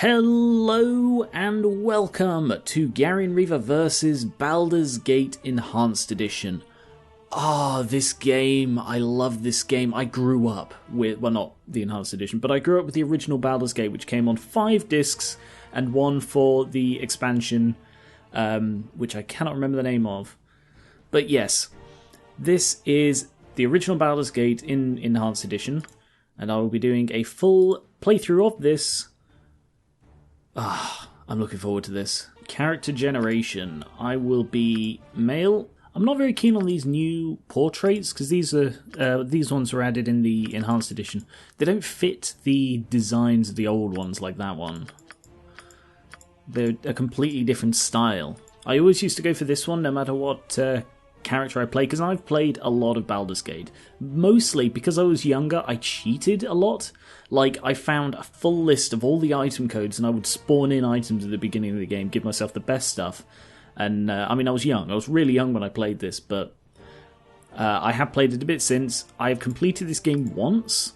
Hello and welcome to Gary and Reaver vs Baldur's Gate Enhanced Edition. This game, I love this game. I grew up with, well, not the Enhanced Edition, but I grew up with the original Baldur's Gate, which came on 5 discs and one for the expansion, which I cannot remember the name of. But yes, this is the original Baldur's Gate in Enhanced Edition, and I will be doing a full playthrough of this. I'm looking forward to this. Character generation. I will be male. I'm not very keen on these new portraits because these ones were added in the Enhanced Edition. They don't fit the designs of the old ones like that one. They're a completely different style. I always used to go for this one no matter what character I play, because I've played a lot of Baldur's Gate. Mostly because I was younger, I cheated a lot. Like, I found a full list of all the item codes, and I would spawn in items at the beginning of the game, give myself the best stuff. And, I was young. I was really young when I played this, but I have played it a bit since. I've completed this game once,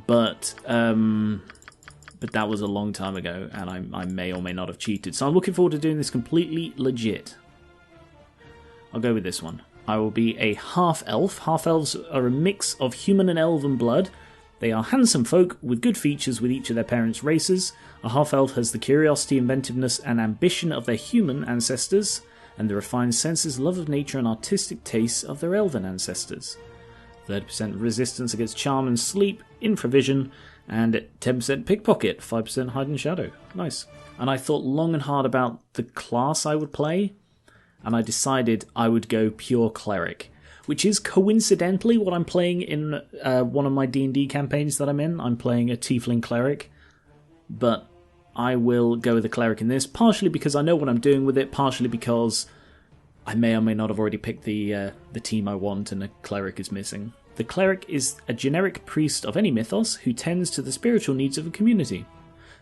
but that was a long time ago, and I may or may not have cheated. So I'm looking forward to doing this completely legit. I'll go with this one. I will be a half-elf. Half-elves are a mix of human and elven blood. They are handsome folk with good features with each of their parents' races. A half-elf has the curiosity, inventiveness, and ambition of their human ancestors, and the refined senses, love of nature, and artistic tastes of their elven ancestors. 30% resistance against charm and sleep, infravision, and 10% pickpocket, 5% hide and shadow. Nice. And I thought long and hard about the class I would play, and I decided I would go pure cleric, which is coincidentally what I'm playing in one of my D&D campaigns that I'm in. I'm playing a tiefling cleric, but I will go with a cleric in this, partially because I know what I'm doing with it, partially because I may or may not have already picked the team I want and a cleric is missing. The cleric is a generic priest of any mythos who tends to the spiritual needs of a community.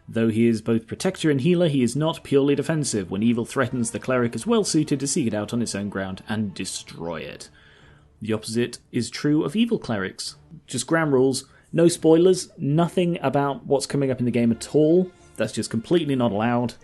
Though he is both protector and healer, he is not purely defensive. When evil threatens, the cleric is well suited to seek it out on its own ground and destroy it. The opposite is true of evil clerics. Just ground rules, no spoilers, nothing about what's coming up in the game at all. That's just completely not allowed.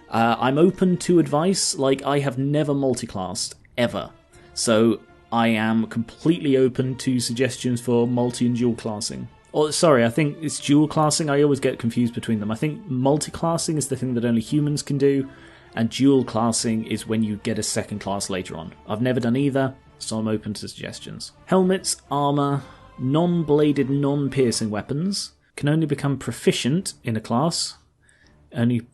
I'm open to advice, like I have never multiclassed, ever. So I am completely open to suggestions for multi and dual classing. Oh, sorry, I think it's dual classing. I always get confused between them. I think multi-classing is the thing that only humans can do, and dual classing is when you get a second class later on. I've never done either, so I'm open to suggestions. Helmets, armor, non-bladed, non-piercing weapons can only become proficient in a class, only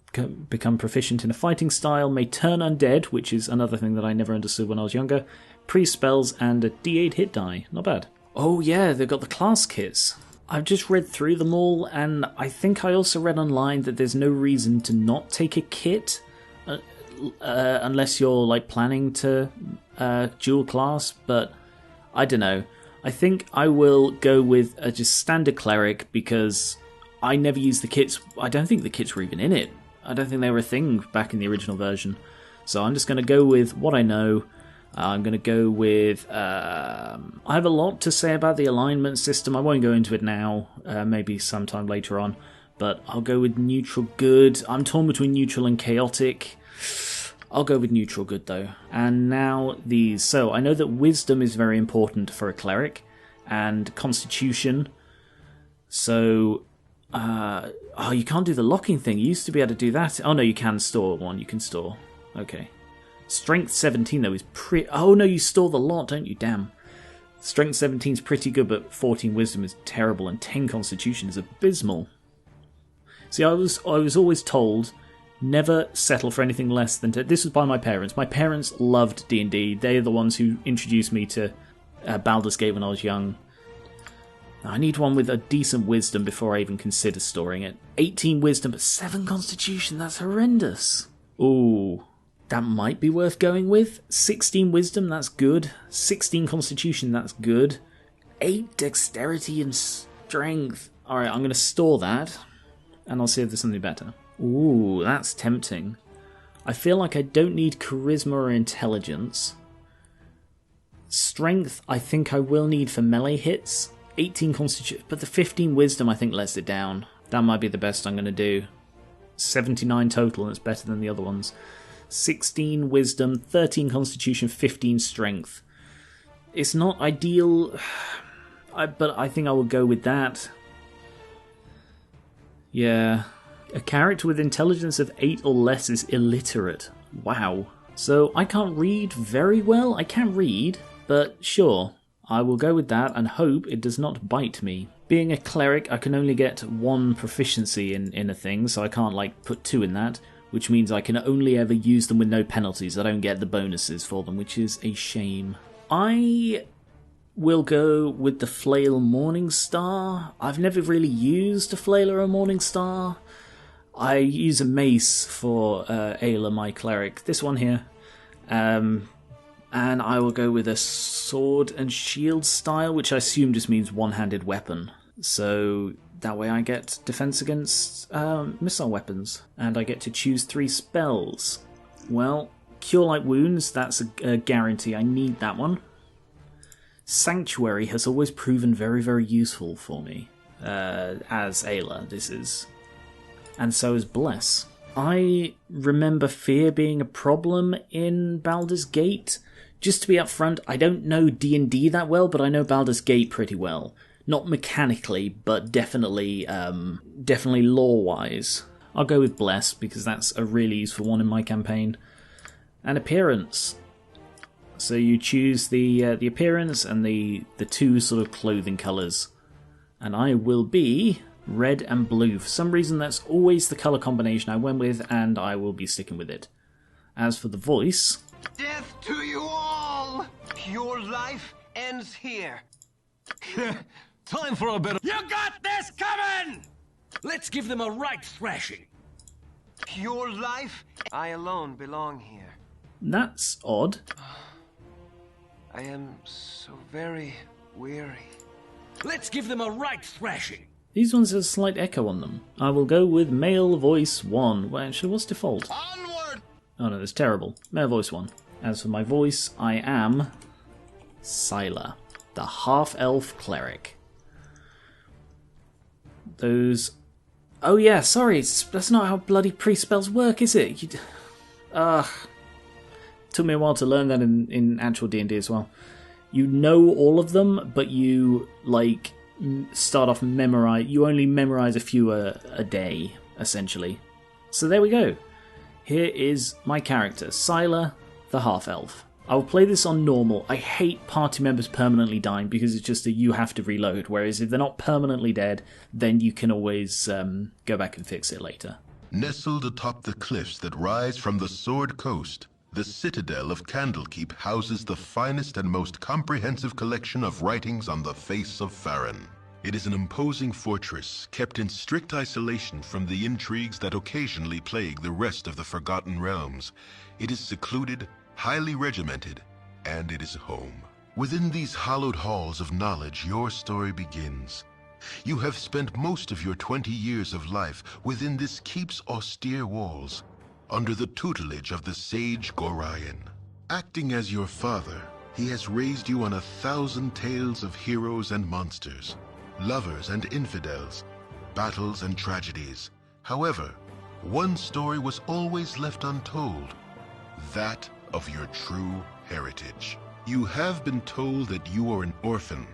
become proficient in a fighting style, may turn undead, which is another thing that I never understood when I was younger, priest spells, and a D8 hit die. Not bad. Oh yeah, they've got the class kits. I've just read through them all, and I think I also read online that there's no reason to not take a kit unless you're like planning to dual class, but I don't know. I think I will go with a just standard cleric because I never used the kits. I don't think the kits were even in it. I don't think they were a thing back in the original version. So I'm just going to go with what I know. I'm going to go with... I have a lot to say about the alignment system. I won't go into it now, maybe sometime later on. But I'll go with neutral good. I'm torn between neutral and chaotic. I'll go with neutral good, though. And now these. So I know that wisdom is very important for a cleric. And constitution. So... you can't do the locking thing. You used to be able to do that. Oh, no, you can store one. You can store. Okay. Strength 17, though, is pretty... Oh, no, you store the lot, don't you? Damn. Strength 17 is pretty good, but 14 Wisdom is terrible, and 10 Constitution is abysmal. See, I was always told, never settle for anything less than... This was by my parents. My parents loved D&D. They're the ones who introduced me to Baldur's Gate when I was young. I need one with a decent Wisdom before I even consider storing it. 18 Wisdom, but 7 Constitution, that's horrendous. Ooh... That might be worth going with. 16 Wisdom, that's good. 16 Constitution, that's good. 8 Dexterity and Strength. Alright, I'm going to store that. And I'll see if there's something better. Ooh, that's tempting. I feel like I don't need Charisma or Intelligence. Strength, I think I will need for melee hits. 18 Constitution, but the 15 Wisdom I think lets it down. That might be the best I'm going to do. 79 total, and it's better than the other ones. 16 wisdom, 13 constitution, 15 strength. It's not ideal, but I think I will go with that. Yeah. A character with intelligence of 8 or less is illiterate. Wow. So I can't read very well. I can read, but sure. I will go with that and hope it does not bite me. Being a cleric, I can only get 1 proficiency in a thing, so I can't put 2 in that, which means I can only ever use them with no penalties. I don't get the bonuses for them, which is a shame. I will go with the Flail Morningstar. I've never really used a Flail or a Morningstar. I use a mace for Ayla, my cleric. This one here. And I will go with a sword and shield style, which I assume just means one-handed weapon. So that way I get defense against missile weapons. And I get to choose 3 spells. Well, Cure Light Wounds, that's a guarantee. I need that one. Sanctuary has always proven very, very useful for me. As Ayla, this is. And so is Bless. I remember fear being a problem in Baldur's Gate. Just to be upfront, I don't know D&D that well, but I know Baldur's Gate pretty well. Not mechanically, but definitely lore-wise. I'll go with Bless, because that's a really useful one in my campaign. And Appearance. So you choose the appearance and the 2 sort of clothing colours. And I will be red and blue. For some reason, that's always the colour combination I went with, and I will be sticking with it. As for the voice... Death to you all! Your life ends here. Time for a bit of... You got this coming! Let's give them a right thrashing. Your life... I alone belong here. That's odd. I am so very weary. Let's give them a right thrashing. These ones have a slight echo on them. I will go with male voice 1. Well, actually, what's default? Onward! Oh no, that's terrible. Male voice 1. As for my voice, I am Syler, the Half-Elf Cleric. Those... Oh yeah, sorry, that's not how bloody priest spells work, is it? Took me a while to learn that in actual D&D as well. You know all of them, but you, start off you only memorize a few a day, essentially. So there we go. Here is my character, Syler, the Half-Elf. I will play this on normal. I hate party members permanently dying because it's just you have to reload, whereas if they're not permanently dead, then you can always go back and fix it later. Nestled atop the cliffs that rise from the Sword Coast, the citadel of Candlekeep houses the finest and most comprehensive collection of writings on the face of Farron. It is an imposing fortress, kept in strict isolation from the intrigues that occasionally plague the rest of the Forgotten Realms. It is secluded, highly regimented, and it is home. Within these hallowed halls of knowledge, your story begins. You have spent most of your 20 years of life within this keep's austere walls, under the tutelage of the sage Gorion. Acting as your father, he has raised you on 1,000 tales of heroes and monsters, lovers and infidels, battles and tragedies. However, one story was always left untold, that of your true heritage. You have been told that you are an orphan,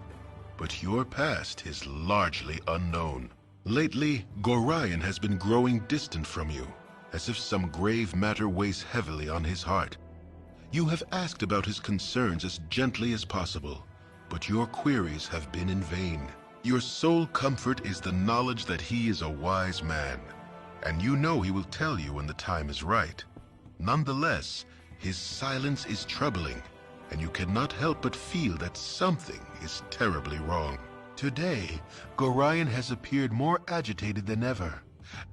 but your past is largely unknown. Lately, Gorion has been growing distant from you, as if some grave matter weighs heavily on his heart. You have asked about his concerns as gently as possible, but your queries have been in vain. Your sole comfort is the knowledge that he is a wise man, and you know he will tell you when the time is right. Nonetheless, his silence is troubling, and you cannot help but feel that something is terribly wrong. Today, Gorion has appeared more agitated than ever,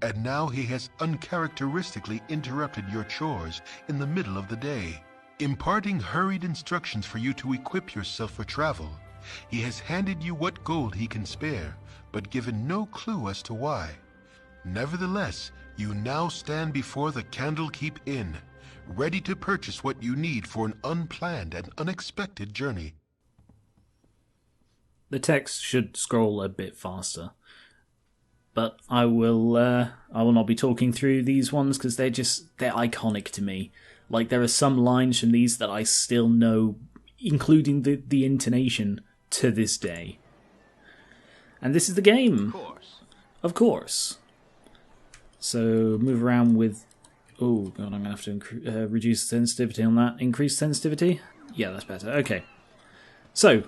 and now he has uncharacteristically interrupted your chores in the middle of the day, imparting hurried instructions for you to equip yourself for travel. He has handed you what gold he can spare, but given no clue as to why. Nevertheless, you now stand before the Candlekeep Inn, ready to purchase what you need for an unplanned and unexpected journey. The text should scroll a bit faster. but I will not be talking through these ones because they're iconic to me. Like, there are some lines from these that I still know, including the intonation, to this day. And this is the game. Of course. So, move around with... Oh, God, I'm going to have to reduce sensitivity on that. Increase sensitivity? Yeah, that's better. Okay. So,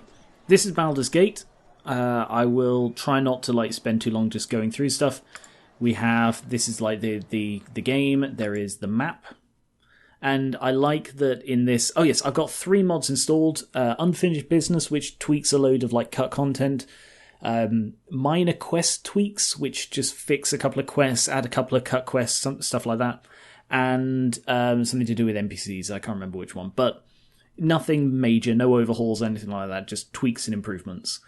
this is Baldur's Gate. I will try not to spend too long just going through stuff. This is like the game. There is the map. And I like that in this... Oh, yes, I've got 3 mods installed. Unfinished Business, which tweaks a load of cut content. Minor quest tweaks, which just fix a couple of quests, add a couple of cut quests, stuff like that. And something to do with NPCs. I can't remember which one. But nothing major, no overhauls, anything like that. Just tweaks and improvements.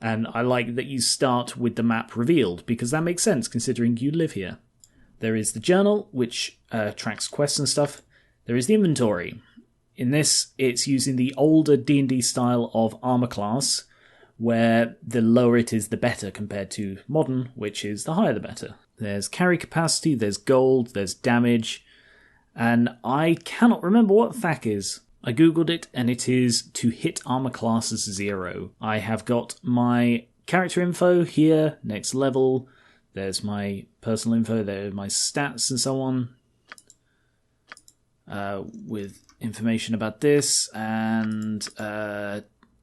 And I like that you start with the map revealed, because that makes sense considering you live here. There is the journal, which tracks quests and stuff. There is the inventory. In this, it's using the older D&D style of armor class, where the lower it is, the better, compared to modern, which is the higher the better. There's carry capacity, there's gold, there's damage, and I cannot remember what THAC is. I googled it, and it is to hit armor classes 0. I have got my character info here, next level. There's my personal info, there are my stats and so on. With information about this, and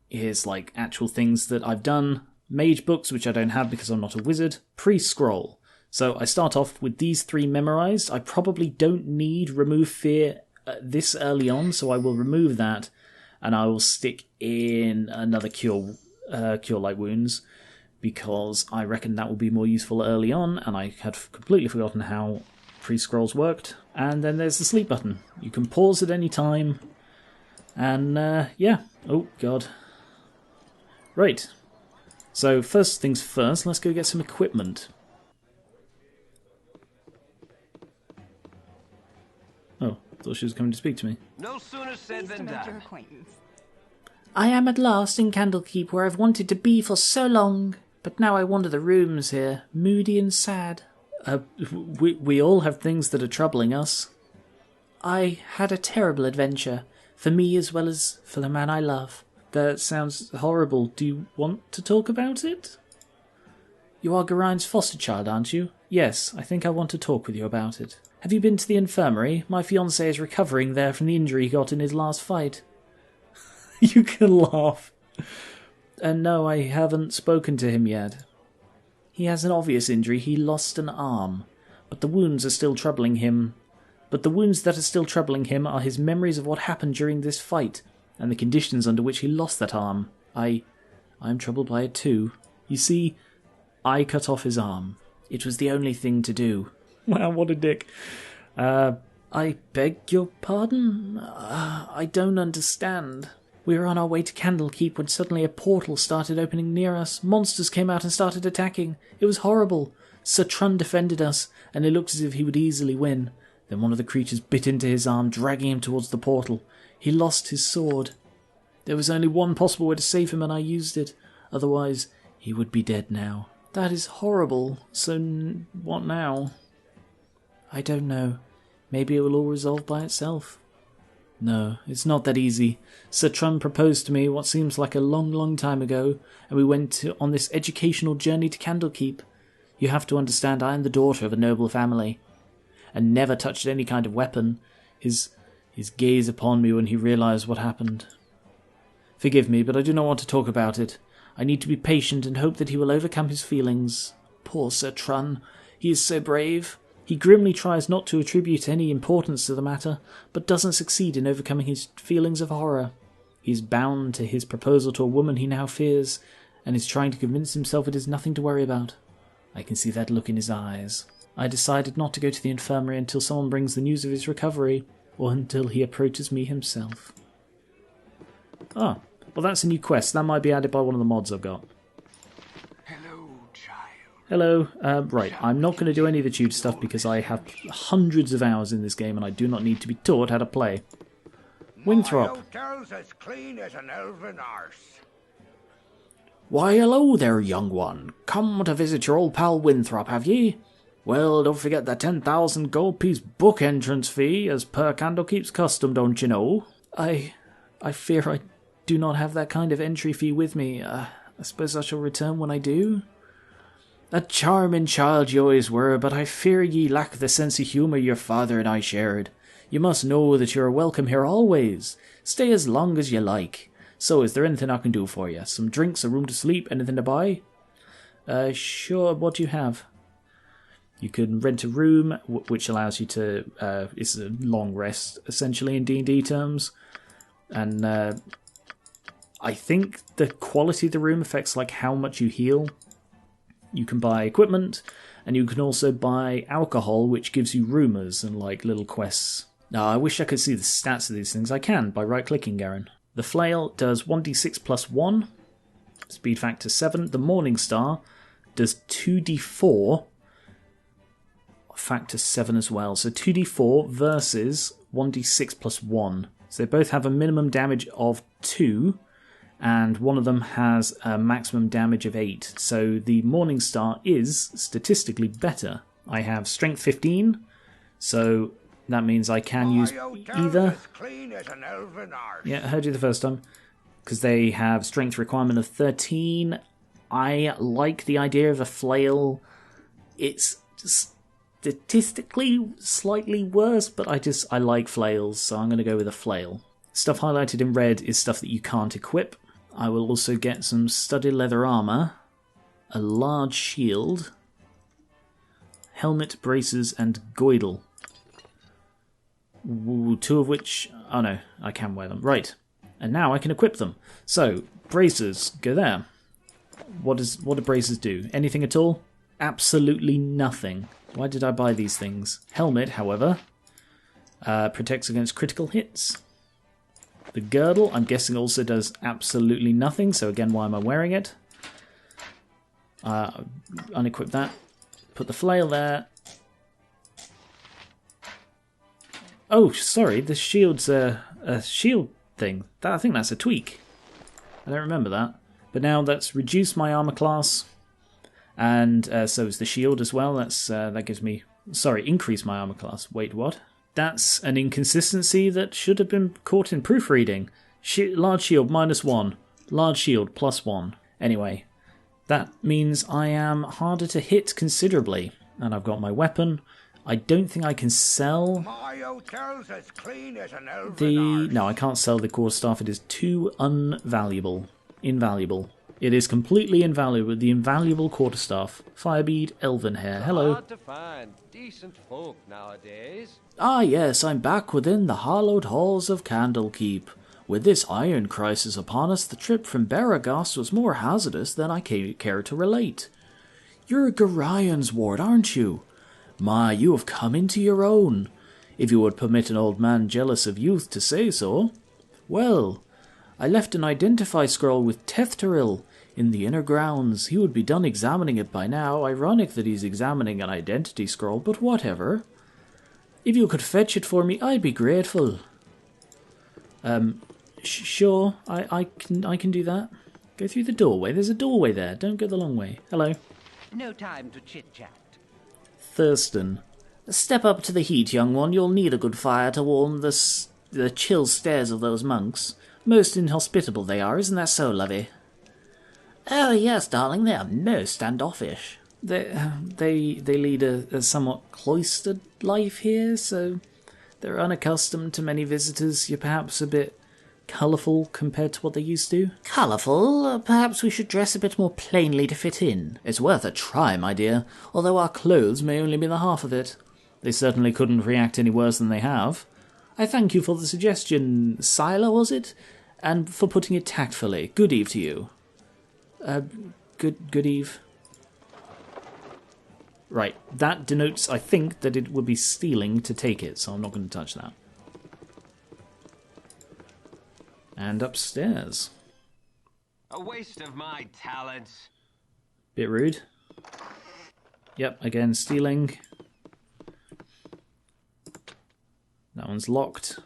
here's actual things that I've done. Mage books, which I don't have because I'm not a wizard. Pre-scroll. So I start off with these 3 memorized. I probably don't need remove fear this early on, so I will remove that, and I will stick in another cure light wounds, because I reckon that will be more useful early on, and I had completely forgotten how pre-scrolls worked. And then there's the sleep button. You can pause at any time, and yeah. Oh god. Right. So first things first, let's go get some equipment. Oh, thought she was coming to speak to me. No sooner said than done. I am at last in Candlekeep, where I've wanted to be for so long. But now I wander the rooms here, moody and sad. We all have things that are troubling us. I had a terrible adventure, for me as well as for the man I love. That sounds horrible. Do you want to talk about it? You are Geraint's foster child, aren't you? Yes, I think I want to talk with you about it. Have you been to the infirmary? My fiancé is recovering there from the injury he got in his last fight. You can laugh. No, I haven't spoken to him yet. He has an obvious injury. He lost an arm. But the wounds that are still troubling him are his memories of what happened during this fight, and the conditions under which he lost that arm. I'm troubled by it too. You see, I cut off his arm. It was the only thing to do. Wow, what a dick. I beg your pardon? I don't understand. We were on our way to Candlekeep when suddenly a portal started opening near us. Monsters came out and started attacking. It was horrible. Sir Trun defended us, and it looked as if he would easily win. Then one of the creatures bit into his arm, dragging him towards the portal. He lost his sword. There was only one possible way to save him, and I used it. Otherwise, he would be dead now. That is horrible. So, what now? I don't know. Maybe it will all resolve by itself. No, it's not that easy. Sir Trun proposed to me what seems like a long, long time ago, and we went on this educational journey to Candlekeep. You have to understand, I am the daughter of a noble family, and never touched any kind of weapon. His gaze upon me when he realized what happened. Forgive me, but I do not want to talk about it. I need to be patient and hope that he will overcome his feelings. Poor Sir Trun. He is so brave. He grimly tries not to attribute any importance to the matter, but doesn't succeed in overcoming his feelings of horror. He is bound to his proposal to a woman he now fears, and is trying to convince himself it is nothing to worry about. I can see that look in his eyes. I decided not to go to the infirmary until someone brings the news of his recovery, or until he approaches me himself. Ah, well that's a new quest. That might be added by one of the mods I've got. Hello. Right, I'm not going to do any of the tube stuff because I have hundreds of hours in this game and I do not need to be taught how to play. Winthrop. My hotel's as clean as an elven arse. Why, hello there, young one. Come to visit your old pal Winthrop, have ye? Well, don't forget that 10,000 gold piece book entrance fee, as per Candlekeep's custom, don't you know? I fear I do not have that kind of entry fee with me. I suppose I shall return when I do? A charming child ye always were, but I fear ye lack the sense of humour your father and I shared. You must know that you are welcome here always. Stay as long as you like. So, is there anything I can do for you? Some drinks, a room to sleep, anything to buy? Sure, what do you have? You can rent a room, which allows you to, it's a long rest, essentially, in D&D terms. And, I think the quality of the room affects, like, how much you heal. You can buy equipment, and you can also buy alcohol, which gives you rumours and, like, little quests. Now, I wish I could see the stats of these things. I can, by right-clicking, Garen. The flail does 1d6 plus 1, speed factor 7. The Morning Star does 2d4, factor 7 as well. So 2d4 versus 1d6 plus 1. So they both have a minimum damage of 2, and one of them has a maximum damage of 8. So the Morning Star is statistically better. I have Strength 15, so that means I can use either. Yeah, I heard you the first time. Because they have Strength requirement of 13. I like the idea of a flail. It's statistically slightly worse, but I like flails, so I'm going to go with a flail. Stuff highlighted in red is stuff that you can't equip. I will also get some studded leather armor, a large shield, helmet, braces, and goidel. Two of which... oh no, I can wear them. Right. And now I can equip them. So, braces, go there. What do braces do? Anything at all? Absolutely nothing. Why did I buy these things? Helmet, however, protects against critical hits. The girdle, I'm guessing, also does absolutely nothing, so again, why am I wearing it? Unequip that. Put the flail there. Oh, sorry, the shield's a shield thing. I think that's a tweak. I don't remember that. But now that's reduced my armor class, and so is the shield as well. That gives me... sorry, increase my armor class. Wait, what? That's an inconsistency that should have been caught in proofreading. Large shield -1. Large shield +1. Anyway, that means I am harder to hit considerably. And I've got my weapon. I don't think I can sell My hotel's as clean as an elven no, I can't sell the quarterstaff. It is too invaluable. It is completely invaluable. The invaluable quarterstaff. Firebead, elven hair. Hello. Hard to find decent folk nowadays. Ah yes, I'm back within the hallowed halls of Candlekeep. With this iron crisis upon us, the trip from Baragast was more hazardous than I care to relate. You're Garion's ward, aren't you? My, you have come into your own, if you would permit an old man jealous of youth to say so. Well, I left an identify scroll with Tethteril in the inner grounds. He would be done examining it by now. Ironic that he's examining an identity scroll, but whatever. If you could fetch it for me, I'd be grateful. Sure, I can do that. Go through the doorway. There's a doorway there. Don't go the long way. Hello. No time to chit-chat. Thurston. Step up to the heat, young one. You'll need a good fire to warm the chill stares of those monks. Most inhospitable they are, isn't that so, lovey? Oh, yes, darling, they are most standoffish. They lead a somewhat cloistered life here, so they're unaccustomed to many visitors. You're perhaps a bit colourful compared to what they used to. Colourful? Perhaps we should dress a bit more plainly to fit in. It's worth a try, my dear, although our clothes may only be the half of it. They certainly couldn't react any worse than they have. I thank you for the suggestion, Syler, was it? And for putting it tactfully. Good eve to you. Good eve. Right, that denotes, I think, that it would be stealing to take it, so I'm not going to touch that. And upstairs. A waste of my talents. Bit rude. Yep, again, stealing. That one's locked.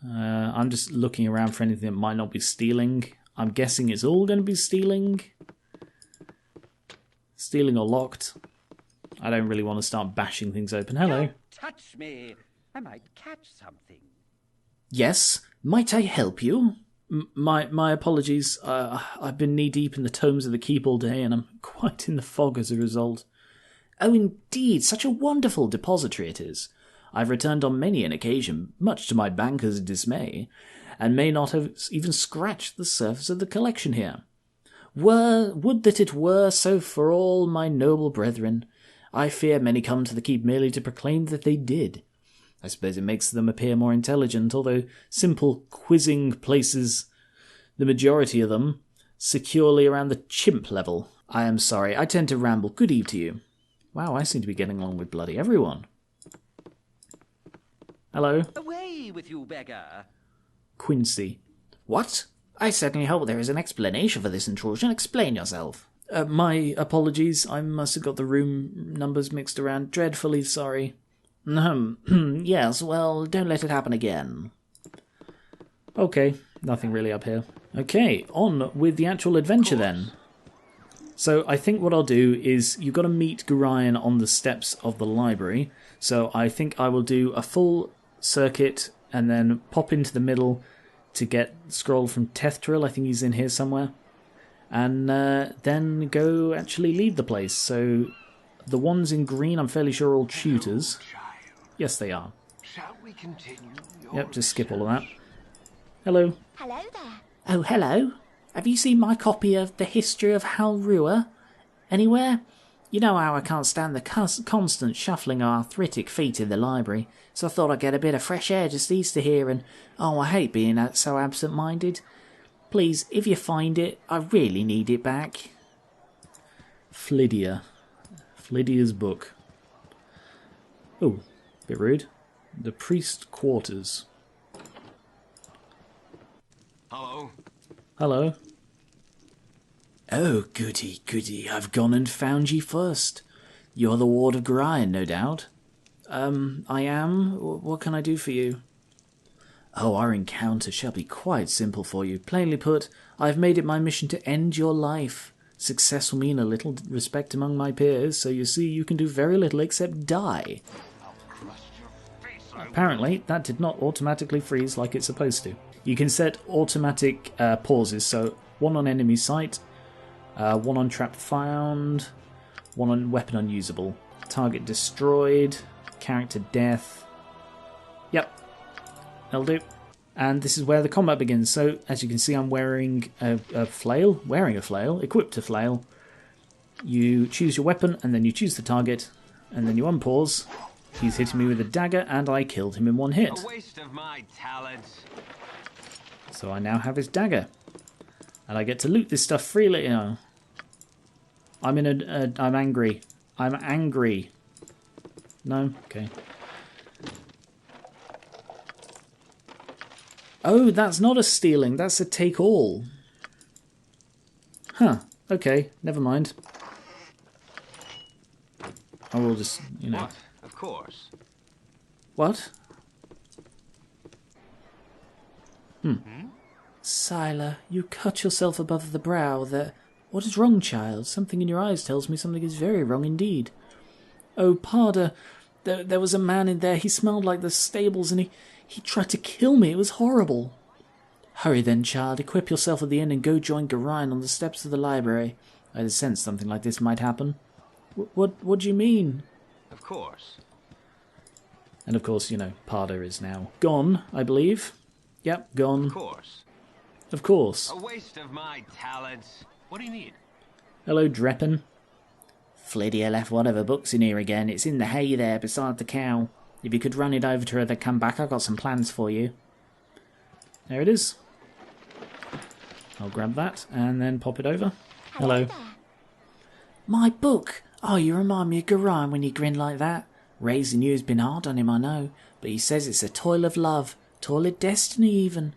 I'm just looking around for anything that might not be stealing. I'm guessing it's all going to be stealing. Stealing or locked. I don't really want to start bashing things open. Hello. Don't touch me. I might catch something. Yes, might I help you? My apologies. I've been knee-deep in the tomes of the keep all day, and I'm quite in the fog as a result. Oh, indeed, such a wonderful depository it is. I've returned on many an occasion, much to my banker's dismay, and may not have even scratched the surface of the collection here. Would that it were so for all my noble brethren. I fear many come to the keep merely to proclaim that they did. I suppose it makes them appear more intelligent, although simple quizzing places the majority of them securely around the chimp level. I am sorry, I tend to ramble. Good eve to you. Wow, I seem to be getting along with bloody everyone. Hello. Away with you, beggar. Quincy. What? I certainly hope there is an explanation for this intrusion. Explain yourself. My apologies. I must have got the room numbers mixed around. Dreadfully sorry. Yes, well, don't let it happen again. Okay, nothing really up here. Okay, on with the actual adventure then. So I think what I'll do is you've got to meet Gorion on the steps of the library. So I think I will do a full circuit and then pop into the middle to get scroll from Tethtril. I think he's in here somewhere. And then go actually leave the place. So the ones in green I'm fairly sure are all tutors. Yes, they are. Shall we continue? Yep, just skip all of that. Hello. Hello there. Oh, hello. Have you seen my copy of The History of Halrua anywhere? You know how I can't stand the constant shuffling of arthritic feet in the library, so I thought I'd get a bit of fresh air just Easter here, and oh, I hate being so absent-minded. Please, if you find it, I really need it back. Flydia. Flydia's book. Oh, bit rude. The priest quarters. Hello. Hello. Oh, goody, goody, I've gone and found ye first. You're the ward of Gorion, no doubt. I am. What can I do for you? Oh, our encounter shall be quite simple for you. Plainly put, I've made it my mission to end your life. Success will mean a little respect among my peers, so you see you can do very little except die. Apparently, that did not automatically freeze like it's supposed to. You can set automatic pauses, so one on enemy sight, one on trap found, one on weapon unusable, target destroyed, character death. Yep, that'll do. And this is where the combat begins. So, as you can see, I'm wearing a flail, equipped a flail. You choose your weapon, and then you choose the target, and then you unpause. He's hitting me with a dagger, and I killed him in one hit. A waste of my talents. So I now have his dagger. And I get to loot this stuff freely. You know. I'm angry. I'm angry. No? Okay. Oh, that's not a stealing. That's a take all. Huh. Okay. Never mind. I will just, you know. What? Of course. What? Syler, you cut yourself above the brow. What is wrong, child? Something in your eyes tells me something is very wrong indeed. Oh, Parda, there was a man in there. He smelled like the stables, and he tried to kill me. It was horrible. Hurry then, child. Equip yourself at the inn and go join Gorion on the steps of the library. I had sensed something like this might happen. What do you mean? Of course. And of course, you know, Parda is now gone, I believe. Yep, gone. Of course. Of course. A waste of my talents. What do you need? Hello, Dreppen. Flydia left one of her books in here again. It's in the hay there beside the cow. If you could run it over to her then come back, I've got some plans for you. There it is. I'll grab that and then pop it over. Hello. There. My book! Oh, you remind me of Gorion when you grin like that. Raising you has been hard on him, I know, but he says it's a toil of love, toil of destiny even.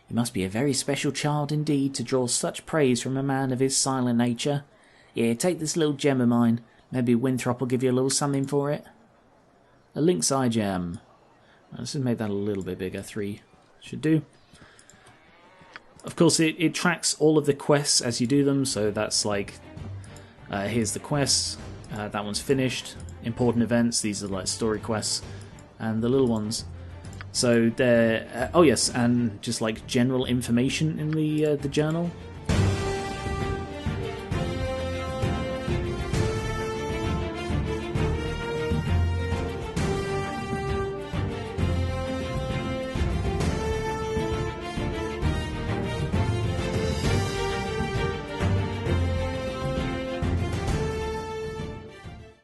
You must be a very special child indeed to draw such praise from a man of his silent nature. Here, take this little gem of mine. Maybe Winthrop will give you a little something for it. A lynx eye gem. Let's just make that a little bit bigger. 3 should do. Of course, it tracks all of the quests as you do them, so that's like, here's the quests, that one's finished, important events, these are like story quests, and the little ones. So they're, oh yes, and just like general information in the journal.